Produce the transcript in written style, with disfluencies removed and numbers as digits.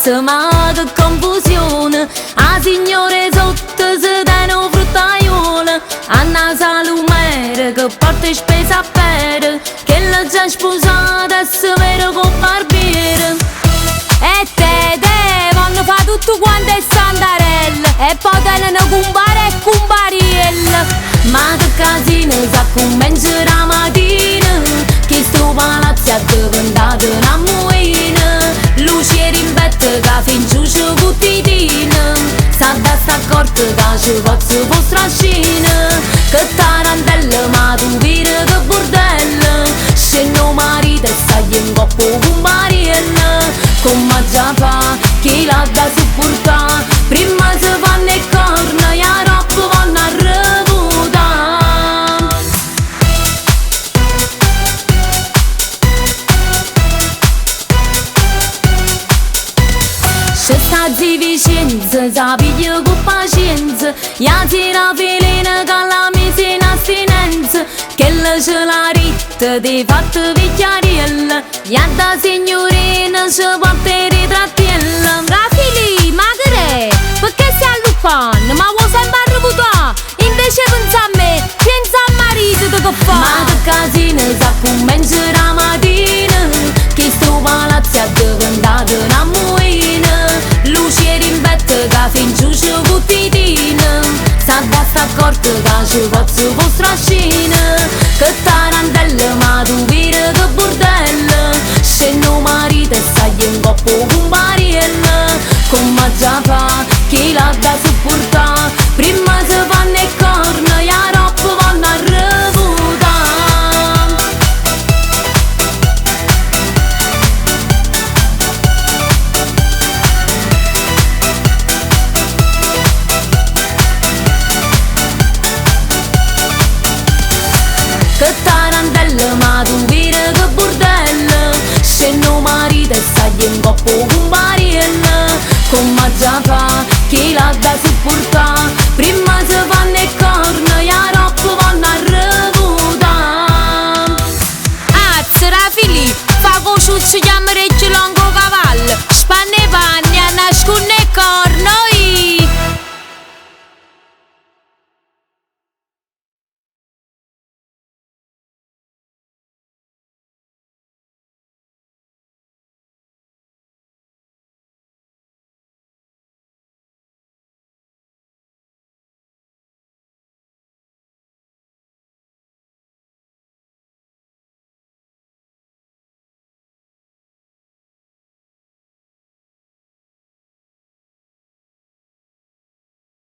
ma che confusione. A signore sotto se danno fruttaiola, Anna Salumere che porta spesa a pere, che l'ha già sposata e se vero con barbiere. E te vanno fa tutto quanto è sandarella, e poi tengono cumbare e cumbariella. Ma che casino sa commence la mattina, che sto palazzo è diventato una muina. Lucieri in bette che fin giù c'è cutitina, sta da sta corte che ci pozzo vostra scena. Che tarantella ma tu vire che bordello, se no marito stai in coppo con Mariella. Come già fa chi l'ha da supportare, prima si fanno i corna e a roba vanno a revotare. Se sta di vicenza, sa piglia con pazienza, ya si la filina che la mise in astinenza, che la ce la ritta di fatto vecchiariella, ya da signorina ci porta ritrattiella. Rafili, ma che re? Perché sei all'uffan? Ma vuoi sempre arrivutare? Invece pensa a me, pensa a marito che fa. Ma che casino sa commence la mattina, che sto palazzo è diventato una muina. Lucieri in bette che fin giù c'è cutitina, sta da sta corte che ci pozzo vostra scena. Che tarantella ma tu vire che bordello, se no marito stai in coppo con Mariella. Come già fa chi l'ha da supportare, prima si fanno i corna e a roba vanno a revotare. Che tarantella ma tu vire che bordello, se no marito stai in coppo con Mariella. Come già fa chi l'ha da supportare,